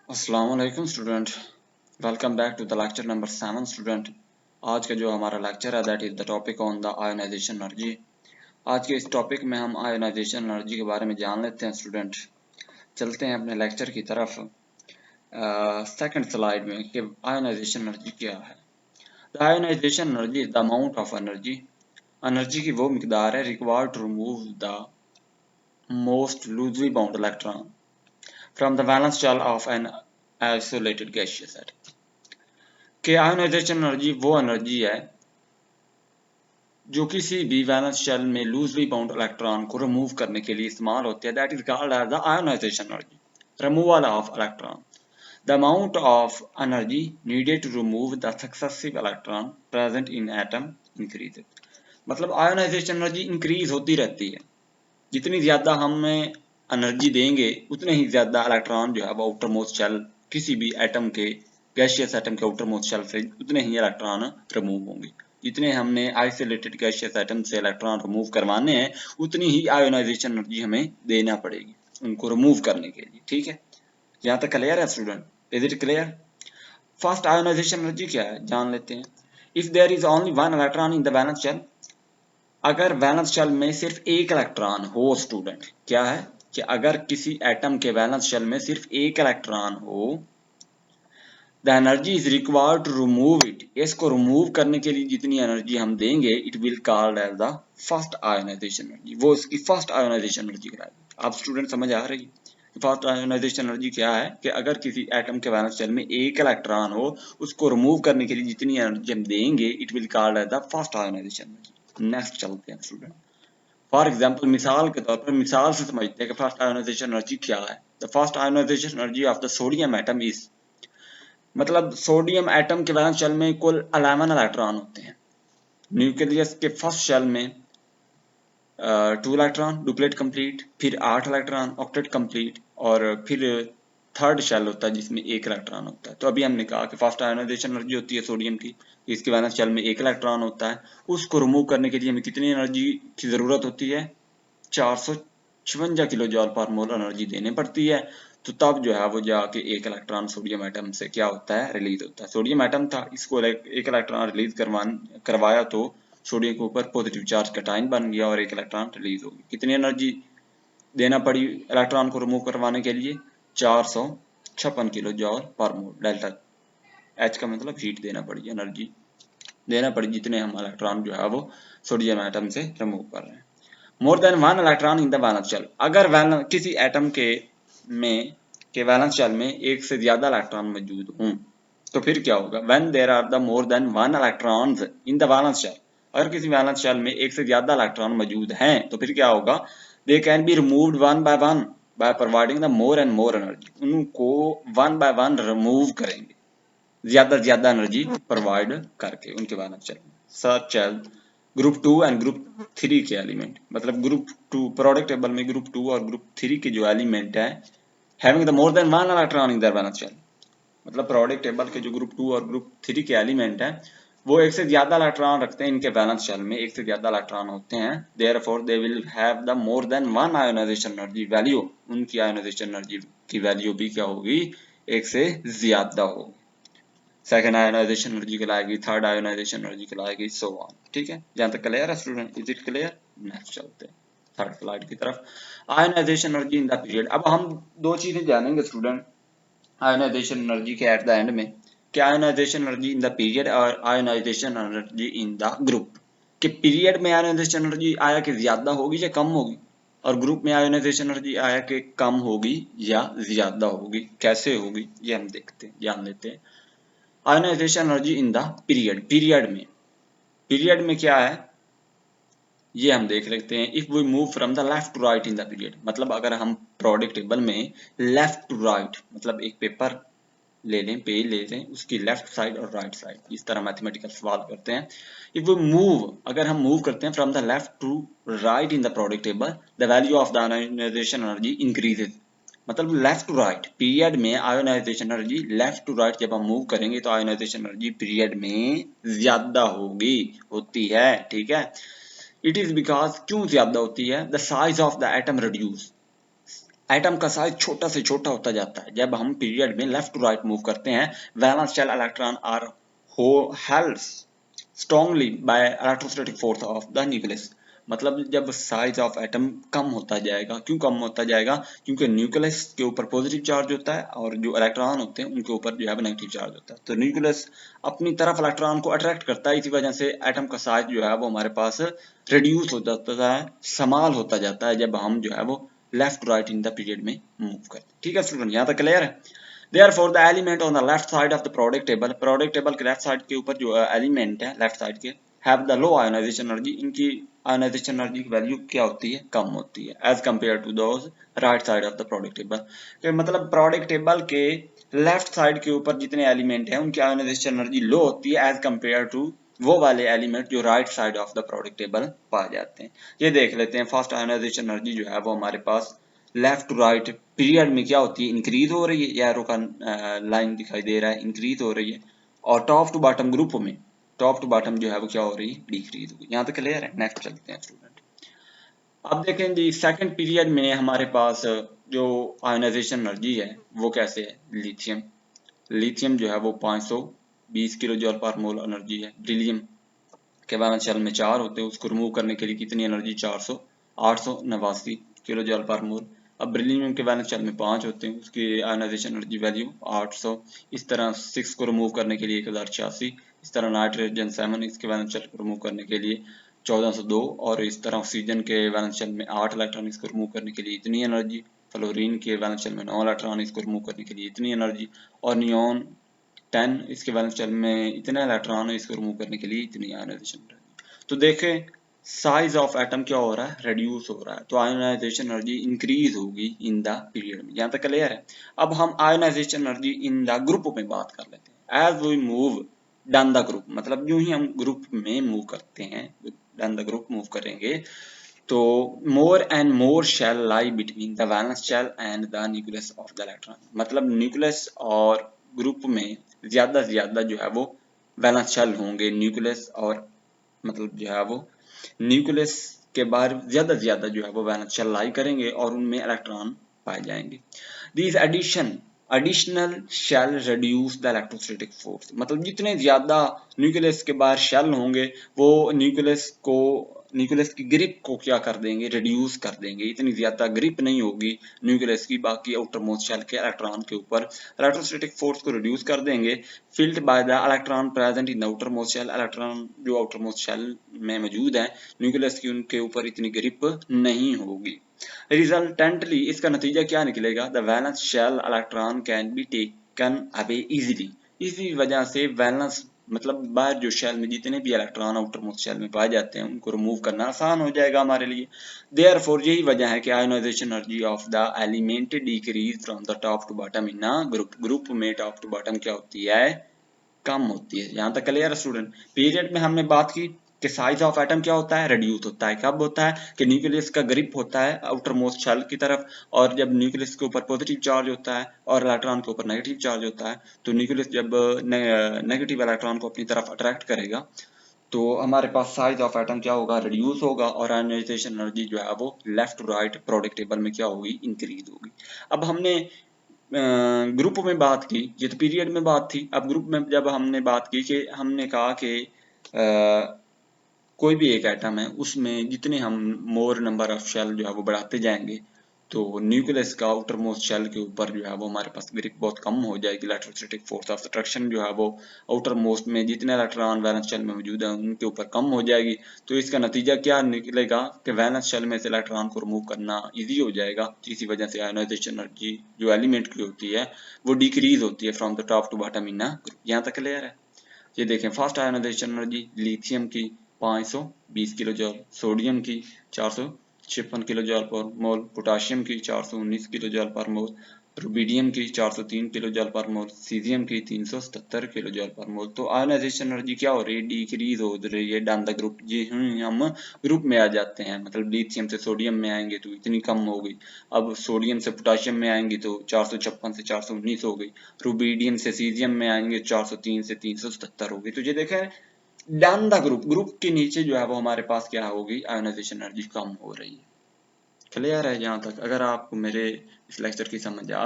अस्सलाम वालेकुम student, welcome back to the lecture number 7 student. आज का जो हमारा लेक्चर है that is the topic on the ionization energy. आज के इस टॉपिक में हम आयोनाइजेशन एनर्जी के बारे में जान लेते हैं स्टूडेंट। चलते हैं अपने लेक्चर की तरफ। सेकंड स्लाइड में कि आयोनाइजेशन एनर्जी क्या है। The ionization energy is the amount of energy. Energy की वो मिकदार है required to remove the most loosely bound electron from the valence shell of an isolated gaseous atom। कि आयोनाइजेशन एनर्जी वो एनर्जी है जो किसी भी वैलेंस शेल में लूजली बाउंड इलेक्ट्रॉन को रिमूव करने के लिए इस्तेमाल होती है। That is called as the ionization energy, removal of electron. The amount of energy needed to remove the successive electron present in atom increase. मतलब आयोनाइजेशन एनर्जी इंक्रीज होती रहती है। जितनी ज्यादा हमें एनर्जी देंगे उतने ही ज्यादा इलेक्ट्रॉन जो है वो आउटर मोस्ट शेल किसी भी एटम के गैसियस एटम के आउटर मोस्ट शेल से उतने ही इलेक्ट्रॉन रिमूव होंगे। जितने हमने आइसोलेटेड गैसियस एटम से इलेक्ट्रॉन रिमूव करवाने हैं उतनी ही आयोनाइजेशन एनर्जी हमें देना पड़ेगी उनको रिमूव करने के लिए। ठीक है, यहाँ तक क्लियर है student? Is it clear? First ionization energy क्या है जान लेते हैं। If there is only one electron in the valence shell, अगर वैलेंस शेल में सिर्फ एक इलेक्ट्रॉन हो स्टूडेंट, क्या है कि अगर किसी एटम के वैलेंस शेल में सिर्फ एक इलेक्ट्रॉन हो, the energy is required to remove it. इसको रिमूव करने के लिए जितनी एनर्जी हम देंगे it will called as the first ionization energy. वो इसकी फर्स्ट आयोनाइजेशन एनर्जी कहलाएगी। आप स्टूडेंट समझ आ रही है फर्स्ट आयोनाइजेशन एनर्जी क्या है कि अगर किसी एटम के वैलेंस शेल में एक इलेक्ट्रॉन हो उसको रिमूव करने के लिए जितनी एनर्जी हम देंगे it will called as the first ionization energy. Next चलते हैं स्टूडेंट। फॉर एग्जाम्पल, मिसाल के तौर पर मिसाल से समझते हैं कि फर्स्ट आयोनाइजेशन एनर्जी क्या है। The first ionization energy of the sodium atom is, मतलब सोडियम एटम के वैलेंस शेल में कुल 11 इलेक्ट्रॉन होते हैं। न्यूक्लियस के फर्स्ट शेल में 2 इलेक्ट्रॉन डुप्लेट कंप्लीट, फिर 8 इलेक्ट्रॉन ऑक्टेट कंप्लीट, और फिर थर्ड शेल होता है जिसमें 1 इलेक्ट्रॉन होता है। तो अभी हमने कहा कि फर्स्ट आयोनाइजेशन एनर्जी होती है सोडियम की, इसके वैलेंस शेल में 1 इलेक्ट्रॉन होता है। उसको रिमूव करने के लिए हमें कितनी एनर्जी की जरूरत होती है? 456 किलो जॉल पर मोल एनर्जी देनी पड़ती है। तो तब जो है वो जाके एक इलेक्ट्रॉन सोडियम एटम से क्या होता है? रिलीज होता है। सोडियम एटम था, इसको एक इलेक्ट्रॉन रिलीज करवाया तो सोडियम के ऊपर पॉजिटिव चार्ज कैटायन बन गया और एक इलेक्ट्रॉन रिलीज हो गया। कितनी एनर्जी देना पड़ी इलेक्ट्रॉन को रिमूव करवाने के लिए? 456 किलो जॉल पर मोल। डेल्टा एच का मतलब हीट देना पड़ी, एनर्जी देना पड़ी जितने हम इलेक्ट्रॉन जो है वो सोडियम एटम से रिमूव कर रहे हैं। More than one electron in the valence shell, अगर किसी एटम के वैलेंस शेल में एक से ज्यादा इलेक्ट्रॉन मौजूद हों तो फिर क्या होगा? When there are the more than one electrons in the valence shell, अगर किसी वैलेंस शेल में एक से ज्यादा इलेक्ट्रॉन मौजूद हैं तो फिर क्या होगा? They can be removed one by providing the more and more energy. उनको वन बाय वन रिमूव करेंगे ज्यादा से ज्यादा एनर्जी प्रोवाइड करके उनके वैलेंस शेल में। Such as group 2 and group 3 के एलिमेंट, मतलब ग्रुप 2 प्रोडक्ट टेबल में ग्रुप 2 और ग्रुप 3 के जो एलिमेंट है having the more than one electron in their valence shell, मतलब प्रोडक्ट टेबल के जो ग्रुप 2 और ग्रुप 3 के एलिमेंट है वो एक से ज्यादा इलेक्ट्रॉन रखते हैं। इनके वैलेंस शेल में एक से ज्यादा इलेक्ट्रॉन होते हैं। Therefore they will have the more than one ionisation energy value, उनकी आयोनाइजेशन एनर्जी की वैल्यू भी क्या होगी? एक से ज्यादा होगी। सेकेंड आयोनाइजेशन एनर्जी कहलाएगी, थर्ड आयोनाइजेशन एनर्जी कहलाएगी, सो ऑन। ठीक है, जहां तक क्लियर है student? Is it clear? Next चलते हैं थर्ड स्लाइड की तरफ। Ionisation energy in the period. अब हम दो चीजें जानेंगे स्टूडेंट आयोनाइजेशन एनर्जी के एट द एंड में, कि ionisation energy in the period और ionisation energy in the group. कि पीरियड में आयोनाइजेशन एनर्जी आया कि ज्यादा होगी या कम होगी, और ग्रुप में आयोनाइजेशन एनर्जी आया कि कम होगी या ज्यादा होगी। कैसे होगी ये हम देखते हैं, जान लेते हैं। Ionization energy in the period, period में क्या है ये हम देख लेते हैं। If we move from the left to right in the period, मतलब अगर हम प्रोडक्ट टेबल में लेफ्ट टू राइट, मतलब एक पेपर ले लें, पेज ले लें, उसकी लेफ्ट साइड और राइट साइड, इस तरह मैथमेटिकल सवाल करते हैं। इफ वी मूव, अगर हम मूव करते हैं from the left to right in the product table, the value of the ionization energy increases. मतलब लेफ्ट टू राइट पीरियड में ionisation energy, left to right जब हम मूव करेंगे तो आयोनाइजेशन एनर्जी पीरियड में ज्यादा होती है। ठीक है, इट इज बिकॉज, क्यों ज्यादा होती है? The size of the atom reduce, atom का साइज छोटा से छोटा होता जाता है जब हम पीरियड में लेफ्ट टू राइट मूव करते हैं। Valence shell electron are held strongly by electrostatic force of the nucleus. मतलब जब साइज ऑफ एटम कम होता जाएगा, क्यों कम होता जाएगा? क्योंकि न्यूक्लियस के ऊपर पॉजिटिव चार्ज होता है और जो इलेक्ट्रॉन होते हैं उनके ऊपर जो है नेगेटिव चार्ज होता है, तो न्यूक्लियस अपनी तरफ इलेक्ट्रॉन को अट्रैक्ट करता है। इसी वजह से एटम का साइज जो है वो हमारे पास रिड्यूस हो जाता है, समाल होता जाता है जब हम जो है वो left right in the period में मूव करते हैं। ठीक है स्टूडेंट, यहाँ तक क्लियर है? Therefore, the element on the left side of the periodic table के लेफ्ट साइड के ऊपर जो एलिमेंट है लेफ्ट साइड के have the low ionization energy, इनकी ionization energy की वैल्यू क्या होती है? कम होती है as compared to those right side of the periodic table। तो मतलब periodic table के लेफ्ट साइड के ऊपर जितने एलिमेंट हैं उनकी ionization energy लो होती है as compared to वो वाले एलिमेंट जो right side of the product table पाए जाते हैं। ये देख लेते हैं, फर्स्ट आयोनाइजेशन एनर्जी जो है वो हमारे पास लेफ्ट टू राइट पीरियड में क्या होती है? इंक्रीज हो रही है, या एरो का लाइन दिखाई दे रहा है, इंक्रीज हो रही है। और टॉप टू बॉटम ग्रुप में टॉप टू बॉटम जो है वो क्या हो रही है? डिक्रीज हो रही है। यहाँ तक क्लियर है? नेक्स्ट चलते हैं स्टूडेंट। अब देखें जी, सेकंड पीरियड में हमारे पास जो आयोनाइजेशन एनर्जी है वो कैसे है? लिथियम लिथियम जो है वो 520 किलो जूल पर मोल एनर्जी है। ब्रिलियम के वैलेंस शेल में 4 होते हैं, उसको रिमूव करने के लिए कितनी एनर्जी? 889 किलो जूल पर मोल। अब ब्रिलियम के वैलेंस शेल में 5 होते हैं, उसकी आयोनाइजेशन एनर्जी वैल्यू 800। इस तरह 6 को रिमूव करने के लिए 1086। इस तरह नाइट्रोजन 7, इसके वैलेंस शेल को रिमूव करने के लिए 1402। और इस तरह ऑक्सीजन के वैलेंस शेल में 8 इलेक्ट्रॉन, इसको रिमूव करने के लिए इतनी एनर्जी। फ्लोरीन के वैलेंस शेल में 9 इलेक्ट्रॉन, इसको रिमूव करने के लिए इतनी एनर्जी। और नियोन 10, इसके वैलेंस शेल में इतने इलेक्ट्रॉन है, इसको रिमूव करने के लिए इतनी आयोनाइजेशन। तो देखें साइज ऑफ एटम क्या हो रहा है? रिड्यूस हो रहा है, तो आयोनाइजेशन एनर्जी इंक्रीज होगी इन द पीरियड में। यहाँ तक क्लियर है? अब हम ionization energy in the group में बात कर लेते हैं। As we move down the group, मतलब यूं ही हम ग्रुप में मूव करते हैं, डाउन द ग्रुप मूव करेंगे, तो more and more shell lie between the valence shell and the nucleus of the electron. मतलब न्यूक्लियस और ग्रुप में ज्यादा से ज्यादा जो है वो वैलेंस शेल होंगे, न्यूक्लियस और मतलब जो है वो न्यूक्लियस के बाहर ज्यादा से ज्यादा जो है वो वैलेंस शेल लाई करेंगे और उनमें इलेक्ट्रॉन पाए जाएंगे। This additional shell reduce the electrostatic force. मतलब जितने ज्यादा न्यूक्लियस के बाहर शेल होंगे वो न्यूक्लियस की ग्रिप को क्या कर देंगे? रिड्यूस कर देंगे। इतनी ज्यादा ग्रिप नहीं होगी न्यूक्लियस की बाकी आउटर मोस्ट शेल के इलेक्ट्रॉन के ऊपर, इलेक्ट्रोस्टैटिक फोर्स को रिड्यूस कर देंगे। Field by the electron present in the outermost shell, electron जो आउटर मोस्ट शेल में मौजूद है न्यूक्लियस की, उनके ऊपर इतनी ग्रिप नहीं होगी। रिजल्टेंटली इसका नतीजा क्या निकलेगा? The valence shell electron can be taken away easily. इसी वजह से वैलेंस मतलब बाहर जो शेल में जितने भी इलेक्ट्रॉन आउटर मोस्ट शेल में पाए जाते हैं उनको रिमूव करना आसान हो जाएगा हमारे लिए। देयरफॉर यही वजह है कि ionisation energy of the element decrease from the top to bottom in a group में टॉप टू बॉटम क्या होती है? कम होती है। यहाँ तक क्लियर है स्टूडेंट? पीरियड में हमने बात की कि साइज ऑफ एटम क्या होता है? रिड्यूस होता है। कब होता है? कि न्यूक्लियस का ग्रिप होता है आउटर मोस्ट शेल की तरफ, और जब न्यूक्लियस के ऊपर पॉजिटिव चार्ज होता है और इलेक्ट्रॉन के ऊपर नेगेटिव चार्ज होता है, तो न्यूक्लियस जब नेगेटिव इलेक्ट्रॉन को अपनी तरफ अट्रैक्ट करेगा तो हमारे पास साइज ऑफ एटम क्या होगा? रिड्यूस होगा, और आयोनाइजेशन एनर्जी जो है वो left to right product table में क्या होगी? इंक्रीज होगी। अब हमने ग्रुप में बात की, ये तो पीरियड में बात थी। अब ग्रुप में जब हमने बात की कि हमने कहा कि कोई भी एक एटम है उसमें जितने हम मोर नंबर ऑफ शेल जो है वो बढ़ाते जाएंगे, तो न्यूक्लियस का आउटर मोस्ट शेल के ऊपर जो है वो हमारे पास ग्रिप बहुत कम हो जाएगी। इलेक्ट्रोस्टैटिक फोर्स ऑफ अट्रैक्शन जो है वो आउटर मोस्ट में जितने इलेक्ट्रॉन वैलेंस शेल में मौजूद है उनके ऊपर कम हो जाएगी। तो इसका नतीजा क्या निकलेगा कि वैलेंस शेल में से इलेक्ट्रॉन को रिमूव करना ईजी हो जाएगा। इसी वजह से आयोनाइजेशन एनर्जी जो एलिमेंट की होती है वो डिक्रीज होती है from the top to bottom in a group. यहाँ तक क्लियर है? ये देखें, फर्स्ट आयोनाइजेशन एनर्जी लिथियम की 520 किलो जूल, सोडियम की 456 किलो जूल पर मोल, पोटाशियम की 419 किलो जूल पर मोल, रुबिडियम की 403 किलो जूल पर मोल, सीजियम की 377 किलो जूल पर मोल। तो आयोनाइजेशन एनर्जी क्या हो रही है? डिक्रीज हो रही है डाउन द ग्रुप। जी हम ग्रुप में आ जाते हैं, मतलब लिथियम से सोडियम में आएंगे तो इतनी कम हो गई। अब सोडियम से पोटाशियम में आएंगे तो 456 से 419 हो गई। रुबिडियम से सीजियम में आएंगे 403 से 377 होगी। तो ये देखें डाउन द ग्रुप के नीचे जो है वो हमारे पास क्या होगी? आयोनाइजेशन एनर्जी कम हो रही है। क्लियर है यहाँ तक? अगर आपको मेरे इस लेक्चर की समझ आ